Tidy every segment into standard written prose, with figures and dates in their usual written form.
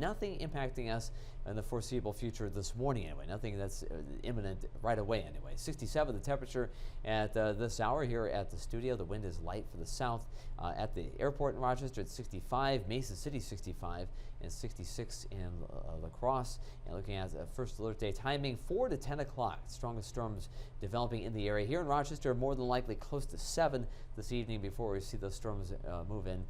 Nothing impacting us in the foreseeable future this morning anyway. Nothing that's imminent right away anyway. 67 the temperature at this hour here at the studio. The wind is light for the south. At the airport in Rochester it's 65, Mesa City 65, and 66 in La Crosse. And looking at first alert day timing 4 to 10 o'clock. Strongest storms developing in the area. Here in Rochester, more than likely close to 7 this evening before we see those storms move in,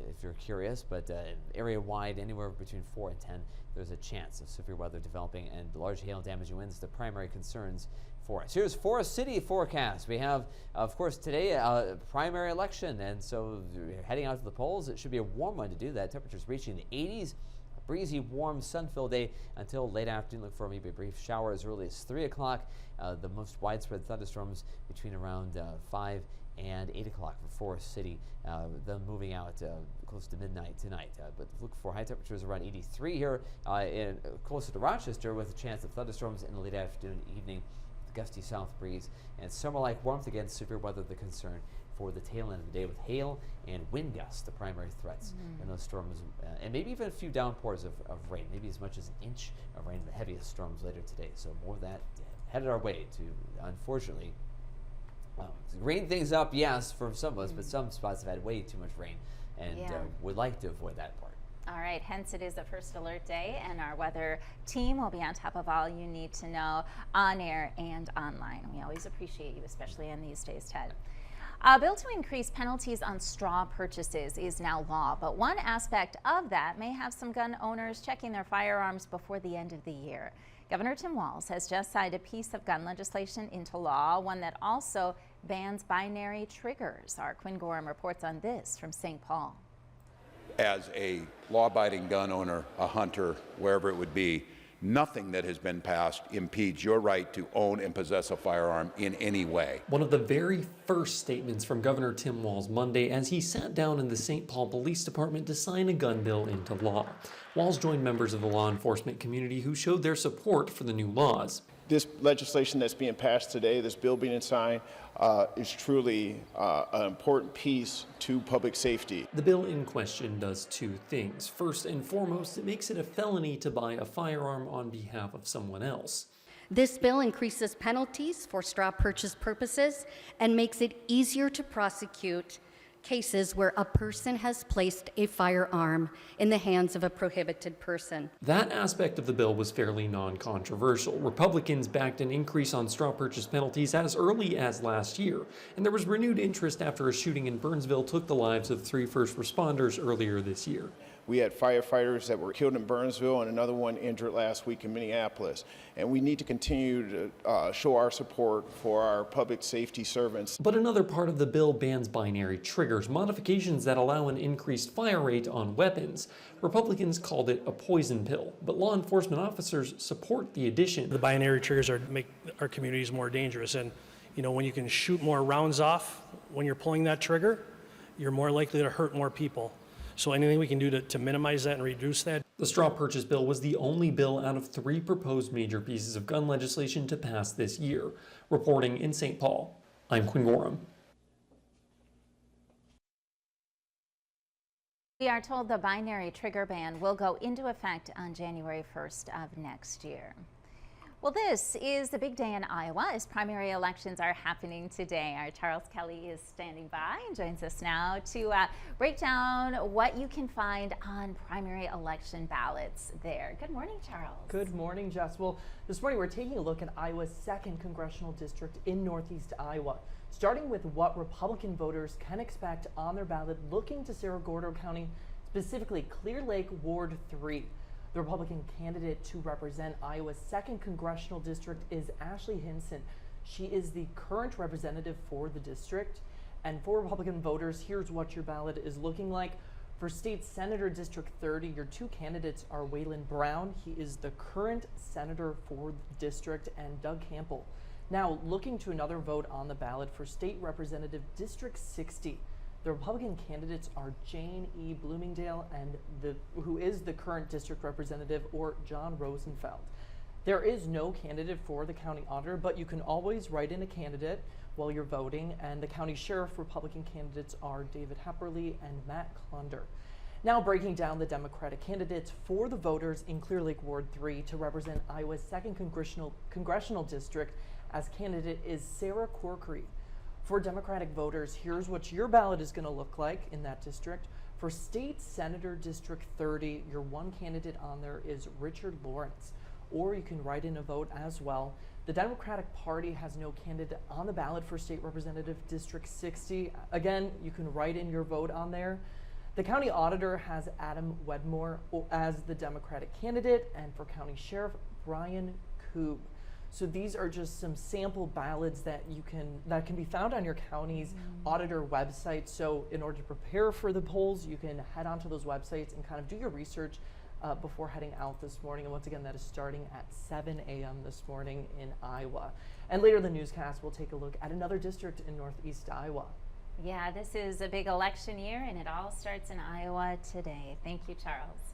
if you're curious. But area wide, anywhere between 4 and 10, there's a chance of severe weather developing, and large hail and damaging winds the primary concerns for us. Here's Forest City forecast. We have, of course, today a primary election, and so heading out to the polls, it should be a warm one to do that. Temperatures reaching the 80s. A breezy, warm, sun-filled day until late afternoon. Look for maybe a brief shower as early as 3 o'clock. The most widespread thunderstorms between around 5 and 8 o'clock for Forest City, them moving out close to midnight tonight. But look for high temperatures around 83 here, closer to Rochester, with a chance of thunderstorms in the late afternoon, evening, gusty south breeze, and summer-like warmth. Again, severe weather the concern for the tail end of the day, with hail and wind gusts the primary threats in those storms, and maybe even a few downpours of rain, maybe as much as an inch of rain in the heaviest storms later today. So more of that headed our way to, unfortunately, rain things up, yes, for some of us, but some spots have had way too much rain, and would like to avoid that part. All right, hence it is a first alert day, and our weather team will be on top of all you need to know on air and online. We always appreciate you, especially in these days, Ted. A bill to increase penalties on straw purchases is now law, but one aspect of that may have some gun owners checking their firearms before the end of the year. Governor Tim Walz has just signed a piece of gun legislation into law, one that also bans binary triggers. Our Quinn Gorham reports on this from St. Paul. As a law-abiding gun owner, a hunter, wherever it would be, nothing that has been passed impedes your right to own and possess a firearm in any way. One of the very first statements from Governor Tim Walz Monday as he sat down in the St. Paul Police Department to sign a gun bill into law. Walz joined members of the law enforcement community who showed their support for the new laws. This legislation that's being passed today, this bill being signed, is truly an important piece to public safety. The bill in question does two things. First and foremost, it makes it a felony to buy a firearm on behalf of someone else. This bill increases penalties for straw purchase purposes and makes it easier to prosecute cases where a person has placed a firearm in the hands of a prohibited person. That aspect of the bill was fairly non-controversial. Republicans backed an increase on straw purchase penalties as early as last year, and there was renewed interest after a shooting in Burnsville took the lives of 3 first responders earlier this year. We had firefighters that were killed in Burnsville and another one injured last week in Minneapolis. And we need to continue to show our support for our public safety servants. But another part of the bill bans binary triggers, modifications that allow an increased fire rate on weapons. Republicans called it a poison pill, but law enforcement officers support the addition. The binary triggers make our communities more dangerous. And you know, when you can shoot more rounds off when you're pulling that trigger, you're more likely to hurt more people. So anything we can do to minimize that and reduce that. The straw purchase bill was the only bill out of 3 proposed major pieces of gun legislation to pass this year. Reporting in St. Paul, I'm Quinn Gorham. We are told the binary trigger ban will go into effect on January 1st of next year. Well, this is the big day in Iowa as primary elections are happening today. Our Charles Kelly is standing by and joins us now to break down what you can find on primary election ballots there. Good morning, Charles. Good morning, Jess. Well, this morning we're taking a look at Iowa's 2nd congressional district in Northeast Iowa, starting with what Republican voters can expect on their ballot looking to Cerro Gordo County, specifically Clear Lake Ward 3. The Republican candidate to represent Iowa's 2nd congressional district is Ashley Hinson. She is the current representative for the district. And for Republican voters, here's what your ballot is looking like. For State Senator District 30, your 2 candidates are Waylon Brown. He is the current senator for the district, and Doug Campbell. Now, looking to another vote on the ballot for State Representative District 60. The Republican candidates are Jane E. Bloomingdale and who is the current district representative, or John Rosenfeld. There is no candidate for the county auditor, but you can always write in a candidate while you're voting, and the county sheriff Republican candidates are David Hepperly and Matt Klunder. Now breaking down the Democratic candidates for the voters in Clear Lake Ward 3 to represent Iowa's 2nd congressional district as candidate is Sarah Corkery. For Democratic voters, here's what your ballot is going to look like in that district. For State Senator District 30, your one candidate on there is Richard Lawrence, or you can write in a vote as well. The Democratic Party has no candidate on the ballot for State Representative District 60. Again, you can write in your vote on there. The county auditor has Adam Wedmore as the Democratic candidate, and for County Sheriff, Brian Koob. So these are just some sample ballots that can be found on your county's auditor website. So in order to prepare for the polls, you can head onto those websites and kind of do your research before heading out this morning. And once again, that is starting at 7 a.m. this morning in Iowa. And later in the newscast, we'll take a look at another district in northeast Iowa. Yeah, this is a big election year, and it all starts in Iowa today. Thank you, Charles.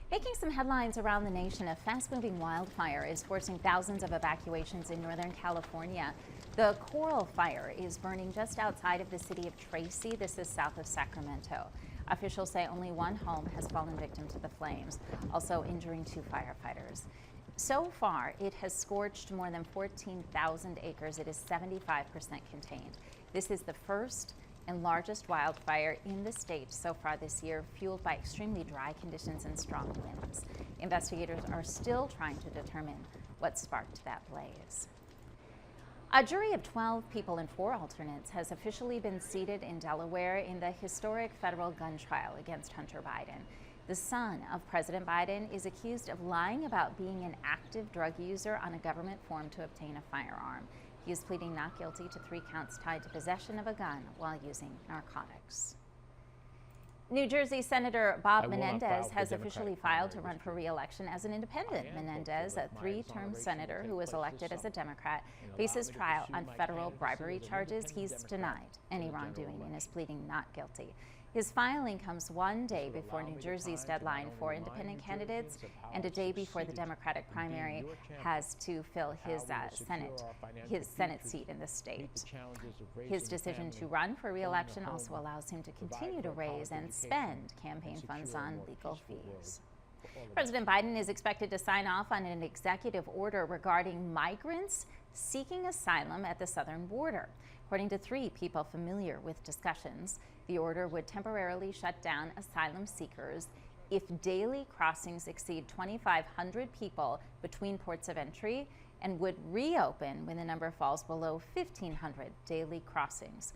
Making some headlines around the nation, a fast-moving wildfire is forcing thousands of evacuations in Northern California. The Coral Fire is burning just outside of the city of Tracy. This is south of Sacramento. Officials say only one home has fallen victim to the flames, also injuring 2 firefighters. So far, it has scorched more than 14,000 acres. It is 75% contained. This is the first and largest wildfire in the state so far this year, fueled by extremely dry conditions and strong winds. Investigators are still trying to determine what sparked that blaze. A jury of 12 people and 4 alternates has officially been seated in Delaware in the historic federal gun trial against Hunter Biden. The son of President Biden is accused of lying about being an active drug user on a government form to obtain a firearm. He is pleading not guilty to 3 counts tied to possession of a gun while using narcotics. New Jersey Senator Bob Menendez has officially filed to run for re-election as an independent. Menendez, a 3-term senator who was elected as a Democrat, faces trial on federal bribery charges. He's denied any wrongdoing and is pleading not guilty. His filing comes one day before New Jersey's deadline for independent candidates and a day before the Democratic primary has to fill his Senate seat in the state. His decision to run for re-election also allows him to continue to raise and spend campaign funds on legal fees. President Biden is expected to sign off on an executive order regarding migrants seeking asylum at the southern border. According to 3 people familiar with discussions, the order would temporarily shut down asylum seekers if daily crossings exceed 2,500 people between ports of entry and would reopen when the number falls below 1,500 daily crossings.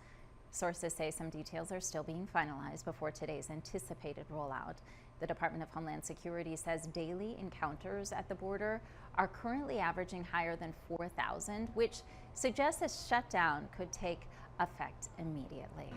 Sources say some details are still being finalized before today's anticipated rollout. The Department of Homeland Security says daily encounters at the border are currently averaging higher than 4,000, which suggests a shutdown could take effect immediately.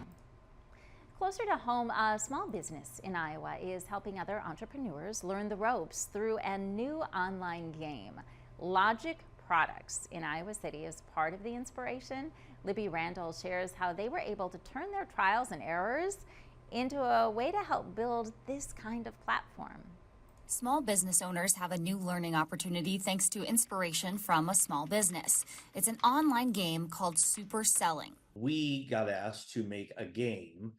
Closer to home, a small business in Iowa is helping other entrepreneurs learn the ropes through a new online game. Logic Products in Iowa City is part of the inspiration. Libby Randall shares how they were able to turn their trials and errors into a way to help build this kind of platform. Small business owners have a new learning opportunity thanks to inspiration from a small business. It's an online game called Super Selling. We got asked to make a game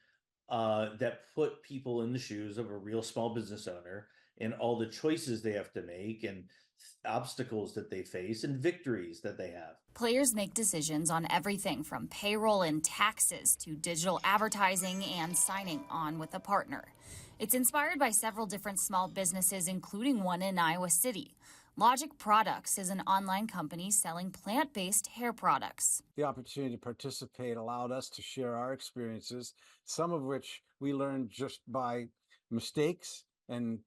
that put people in the shoes of a real small business owner and all the choices they have to make and obstacles that they face and victories that they have. Players make decisions on everything from payroll and taxes to digital advertising and signing on with a partner. It's inspired by several different small businesses, including one in Iowa City. Logic Products is an online company selling plant-based hair products. The opportunity to participate allowed us to share our experiences, some of which we learned just by mistakes and,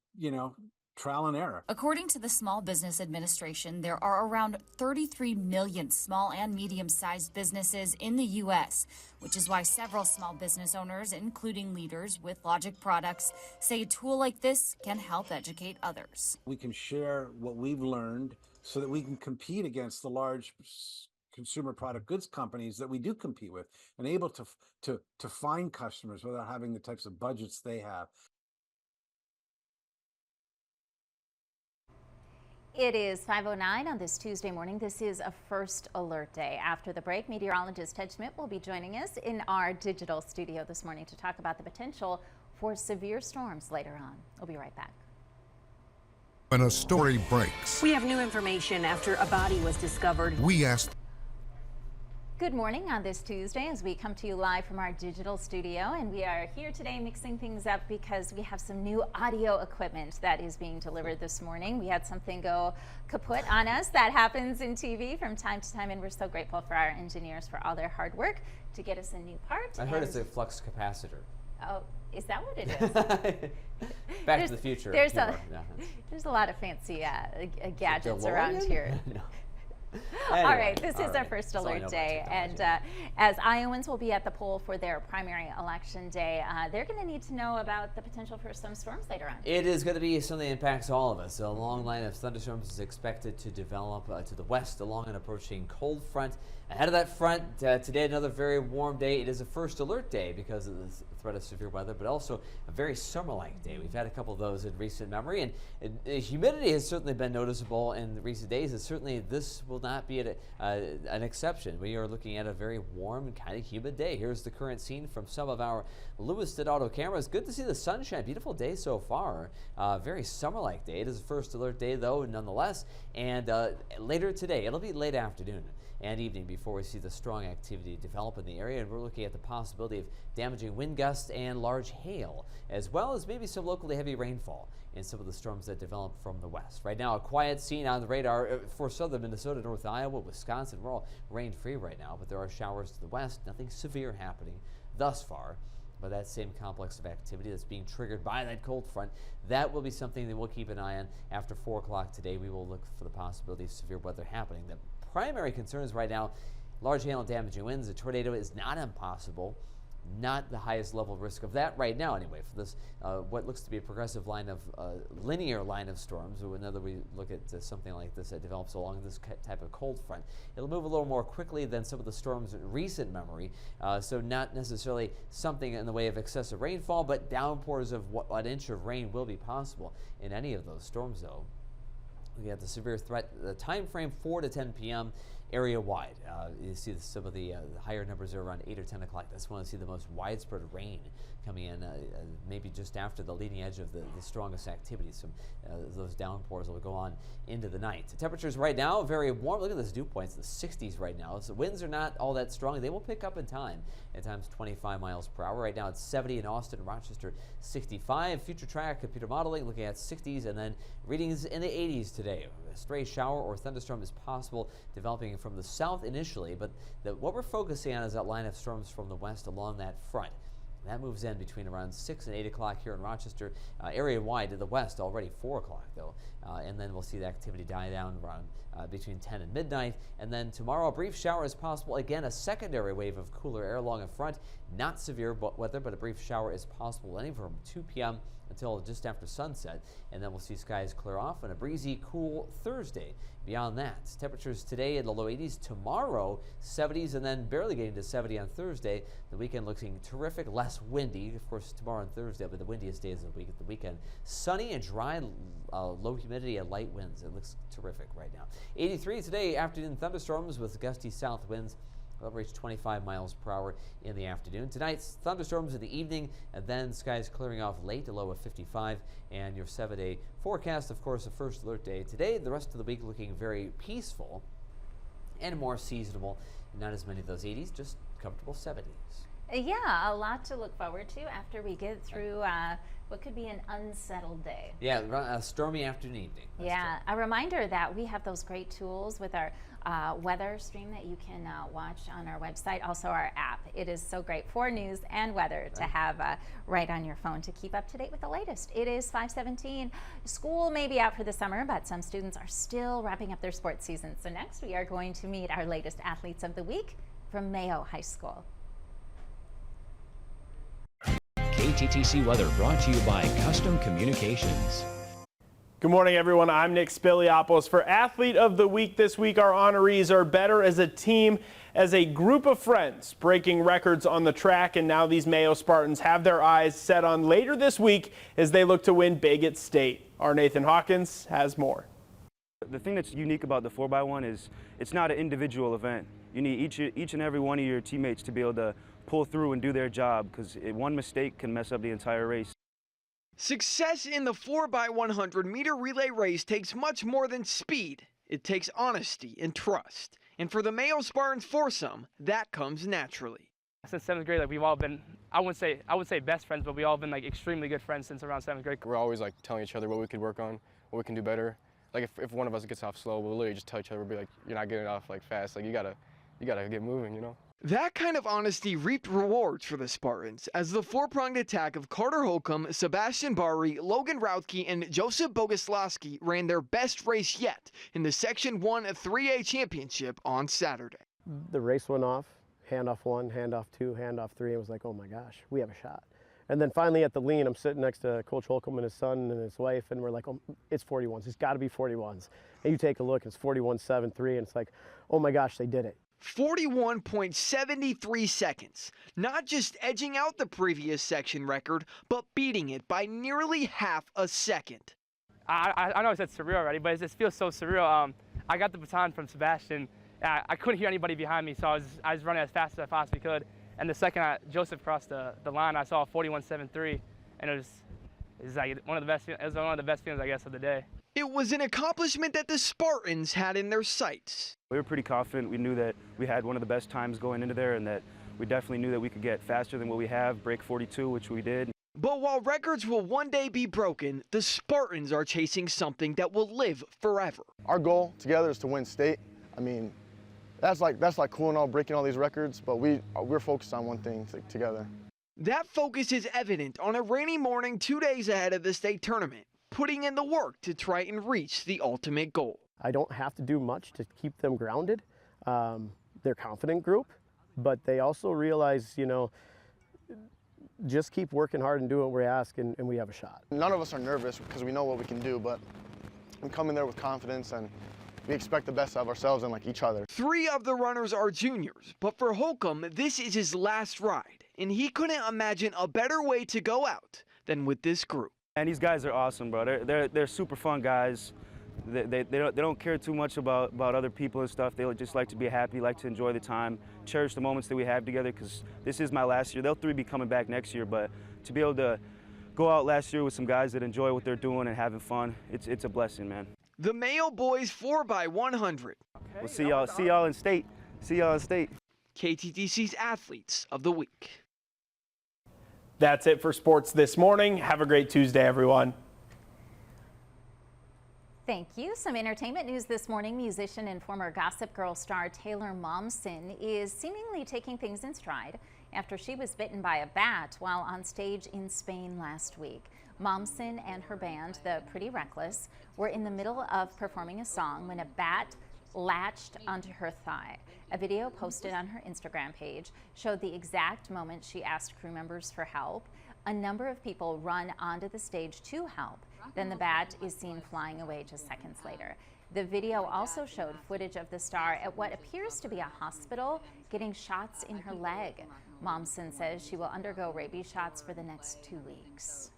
trial and error. According to the Small Business Administration, there are around 33 million small and medium-sized businesses in the U.S., which is why several small business owners, including leaders with Logic Products, say a tool like this can help educate others. We can share what we've learned so that we can compete against the large consumer product goods companies that we do compete with and able to find customers without having the types of budgets they have. It is 5:09 on this Tuesday morning. This is a first alert day. After the break, meteorologist Ted Schmidt will be joining us in our digital studio this morning to talk about the potential for severe storms later on. We'll be right back. When a story breaks, we have new information after a body was discovered. we ask. Good morning on this Tuesday as we come to you live from our digital studio, and we are here today mixing things up because we have some new audio equipment that is being delivered this morning. We had something go kaput on us. That happens in TV from time to time, and we're so grateful for our engineers for all their hard work to get us a new part. I heard it's a flux capacitor. Oh, is that what it is? Back to the Future. There's a lot of fancy gadgets around here. No. All right, this is our first alert day, and as Iowans will be at the poll for their primary election day, they're going to need to know about the potential for some storms later on. It is going to be something that impacts all of us. A long line of thunderstorms is expected to develop to the west along an approaching cold front. Ahead of that front, today another very warm day. It is a first alert day because of the threat of severe weather, but also a very summer-like day. We've had a couple of those in recent memory, and humidity has certainly been noticeable in recent days, and certainly this will not be an exception. We are looking at a very warm, kind of humid day. Here's the current scene from some of our Lewiston Auto cameras. Good to see the sunshine. Beautiful day so far. Very summer-like day. It is a first alert day, though, nonetheless, and later today, it'll be late afternoon and evening before we see the strong activity develop in the area, and we're looking at the possibility of damaging wind gusts and large hail, as well as maybe some locally heavy rainfall in some of the storms that develop from the west. Right now, a quiet scene on the radar for southern Minnesota, North Iowa, Wisconsin. We're all rain-free right now, but there are showers to the west. Nothing severe happening thus far. But that same complex of activity that's being triggered by that cold front, that will be something that we'll keep an eye on after 4 o'clock today. We will look for the possibility of severe weather happening. The primary concerns right now, large hail and damaging winds. A tornado is not impossible. Not the highest level of risk of that right now anyway for this what looks to be a progressive line of linear line of storms. Whenever we look at something like this that develops along this type of cold front, it'll move a little more quickly than some of the storms in recent memory, so not necessarily something in the way of excessive rainfall, but downpours of an inch of rain will be possible in any of those storms. Though we have the severe threat, the time frame 4 to 10 p.m. area wide. You see some of the higher numbers are around 8 or 10 o'clock. That's when you see the most widespread rain coming in, maybe just after the leading edge of the strongest activity. Some those downpours will go on into the night. The temperatures right now very warm. Look at this dew point. It's the 60s right now. So winds are not all that strong. They will pick up in time. At times 25 miles per hour. Right now it's 70 in Austin, Rochester 65. Future track computer modeling looking at 60s, and then readings in the 80s today. A stray shower or thunderstorm is possible developing from the south initially, but what we're focusing on is that line of storms from the west along that front. That moves in between around 6 and 8 o'clock here in Rochester, area wide to the west, already 4 o'clock though. And then we'll see the activity die down around between 10 and midnight. And then tomorrow, a brief shower is possible. Again, a secondary wave of cooler air along a front. Not severe weather, but a brief shower is possible anywhere from 2 p.m. until just after sunset, and then we'll see skies clear off and a breezy, cool Thursday. Beyond that, temperatures today in the low 80s, tomorrow 70s, and then barely getting to 70 on Thursday. The weekend looking terrific, less windy. Of course, tomorrow and Thursday will be the windiest days of the week. At the weekend, sunny and dry, low humidity and light winds. It looks terrific right now. 83 today, afternoon thunderstorms with gusty south winds. They'll reach 25 miles per hour in the afternoon. Tonight's thunderstorms in the evening, and then skies clearing off late, a low of 55. And your 7-day forecast, of course, a first alert day today. The rest of the week looking very peaceful and more seasonable. Not as many of those 80s, just comfortable 70s. Yeah, a lot to look forward to after we get through what could be an unsettled day. Yeah, a stormy afternoon evening. Yeah, a reminder that we have those great tools with our weather stream that you can watch on our website, also our app. It is so great for news and weather to have right on your phone to keep up to date with the latest. It is 5:17. School may be out for the summer, but some students are still wrapping up their sports season. So next we are going to meet our latest athletes of the week from Mayo High School. KTTC weather brought to you by Custom Communications. Good morning, everyone. I'm Nick Spiliopoulos. For Athlete of the Week this week, our honorees are better as a team, as a group of friends, breaking records on the track. And now these Mayo Spartans have their eyes set on later this week as they look to win big at state. Our Nathan Hawkins has more. The thing that's unique about the 4x1 is it's not an individual event. You need each and every one of your teammates to be able to pull through and do their job, because one mistake can mess up the entire race. Success in the 4x100 meter relay race takes much more than speed. It takes honesty and trust. And for the Mayo Spartans foursome, that comes naturally. Since 7th grade, like we've all been, I would say best friends, but we've all been like extremely good friends since around 7th grade. We're always like telling each other what we could work on, what we can do better. Like if one of us gets off slow, we'll literally just tell each other, we'll be like, you're not getting off like fast, like you gotta get moving, you know? That kind of honesty reaped rewards for the Spartans as the four-pronged attack of Carter Holcomb, Sebastian Bari, Logan Rautke, and Joseph Boguslawski ran their best race yet in the Section 1 3A Championship on Saturday. The race went off, handoff 1, handoff 2, handoff 3, and it was like, oh my gosh, we have a shot. And then finally at the lean, I'm sitting next to Coach Holcomb and his son and his wife, and we're like, oh, it's 41s, it's gotta be 41s. And you take a look, it's 41.73, and it's like, oh my gosh, they did it. 41.73 seconds, not just edging out the previous section record, but beating it by nearly half a second. I know I said surreal already, but it just feels so surreal. I got the baton from Sebastian. I couldn't hear anybody behind me, so I was running as fast as I possibly could. And the second Joseph crossed the line, I saw 41.73, and it was like one of the best. It was one of the best feelings, I guess, of the day. It was an accomplishment that the Spartans had in their sights. We were pretty confident. We knew that we had one of the best times going into there, and that we definitely knew that we could get faster than what we have, break 42, which we did. But while records will one day be broken, the Spartans are chasing something that will live forever. Our goal together is to win state. I mean, that's like cool and all, breaking all these records, but we're focused on one thing together. That focus is evident on a rainy morning 2 days ahead of the state tournament, putting in the work to try and reach the ultimate goal. I don't have to do much to keep them grounded. They're a confident group, but they also realize, you know, just keep working hard and do what we ask, and we have a shot. None of us are nervous because we know what we can do, but we come in there with confidence, and we expect the best of ourselves and like each other. 3 of the runners are juniors, but for Holcomb, this is his last ride, and he couldn't imagine a better way to go out than with this group. And these guys are awesome, bro. They're super fun guys. They don't care too much about other people and stuff. They just like to be happy, like to enjoy the time, cherish the moments that we have together, because this is my last year. They'll 3 be coming back next year, but to be able to go out last year with some guys that enjoy what they're doing and having fun, it's a blessing, man. The Mayo boys 4x100. Okay, we'll see y'all in state. See y'all in state. KTTC's Athletes of the Week. That's it for sports this morning. Have a great Tuesday, everyone. Thank you. Some entertainment news this morning. Musician and former Gossip Girl star Taylor Momsen is seemingly taking things in stride after she was bitten by a bat while on stage in Spain last week. Momsen and her band, the Pretty Reckless, were in the middle of performing a song when a bat latched onto her thigh. A video posted on her Instagram page showed the exact moment she asked crew members for help. A number of people run onto the stage to help. Then the bat is seen flying away just seconds later. The video also showed footage of the star at what appears to be a hospital getting shots in her leg. Momsen says she will undergo rabies shots for the next 2 weeks.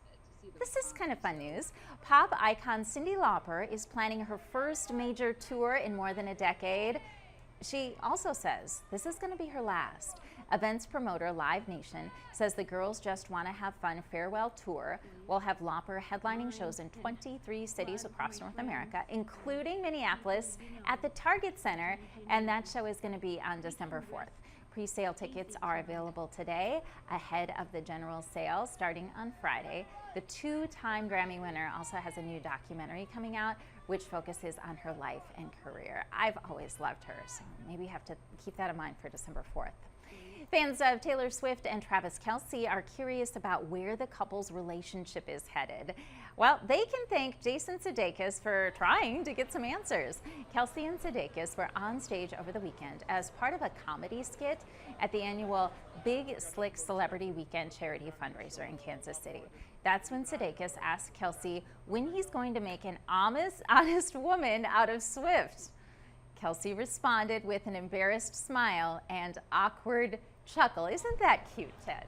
This is kind of fun news. Pop icon Cyndi Lauper is planning her first major tour in more than a decade. She also says this is going to be her last. Events promoter Live Nation says the Girls Just Want to Have Fun farewell tour will have Lauper headlining shows in 23 cities across North America, including Minneapolis at the Target Center, and that show is going to be on December 4th. Pre-sale tickets are available today ahead of the general sale starting on Friday. The 2-time Grammy winner also has a new documentary coming out which focuses on her life and career. I've always loved her, so maybe you have to keep that in mind for December 4th. Fans of Taylor Swift and Travis Kelce are curious about where the couple's relationship is headed. Well, they can thank Jason Sudeikis for trying to get some answers. Kelce and Sudeikis were on stage over the weekend as part of a comedy skit at the annual Big Slick Celebrity Weekend charity fundraiser in Kansas City. That's when Sudeikis asked Kelce when he's going to make an honest woman out of Swift. Kelce responded with an embarrassed smile and awkward chuckle. Isn't that cute, Ted?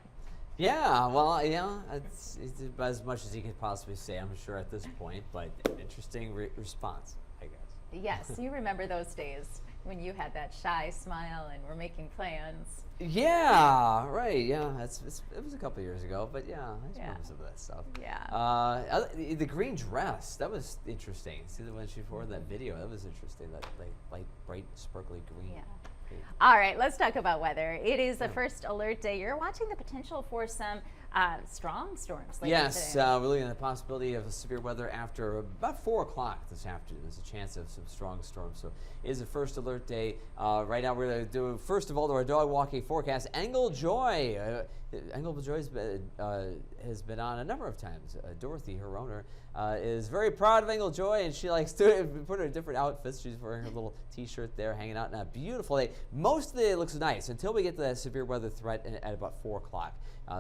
Yeah, well, yeah, it's about as much as he could possibly say, I'm sure, at this point, but interesting response, I guess. Yes, you remember those days. when you had that shy smile and were making plans. Yeah, right. Yeah, it was a couple years ago, but yeah, I remember some of that stuff. Yeah. The green dress, that was interesting. See the one she wore in that video? That was interesting. That light, bright, sparkly green. Yeah. All right, let's talk about weather. It is the first alert day. You're watching the potential for some strong storms later Yes, today. we're looking at the possibility of severe weather after about 4 o'clock this afternoon. There's a chance of some strong storms. So it is a first alert day. Right now we're going to do, first of all, our dog walking forecast. Angle Joy. Angle Joy has been on a number of times. Dorothy, her owner, is very proud of Angle Joy, and she likes to put her in different outfits. She's wearing her little t-shirt there, hanging out on a beautiful day. Most of the day it looks nice until we get to that severe weather threat at about 4 o'clock.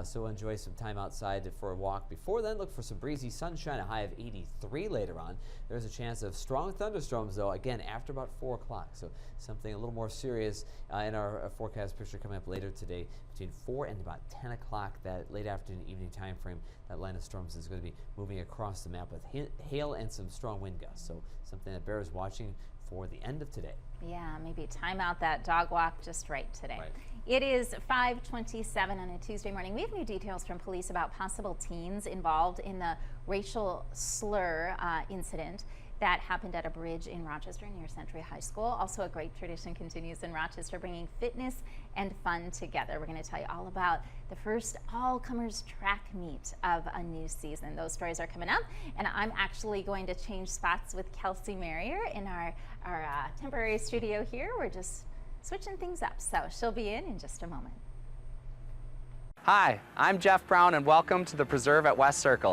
So enjoy some time outside for a walk. Before then, look for some breezy sunshine, a high of 83 later on. There's a chance of strong thunderstorms, though, again, after about 4 o'clock. So something a little more serious in our forecast picture coming up later today between 4 and about 10 o'clock, that late afternoon, evening time frame. That line of storms is going to be moving across the map with hail and some strong wind gusts. So something that bears watching for the end of today. Yeah, maybe time out that dog walk just right today. Right. It is 5:27 on a Tuesday morning. We have new details from police about possible teens involved in the racial slur incident that happened at a bridge in Rochester near Century High School. Also, a great tradition continues in Rochester, bringing fitness and fun together. We're going to tell you all about the first all-comers track meet of a new season. Those stories are coming up, and I'm actually going to change spots with Kelsey Merrier in our temporary studio here. We're just switching things up, so she'll be in just a moment. Hi, I'm Jeff Brown, and welcome to the Preserve at West Circle.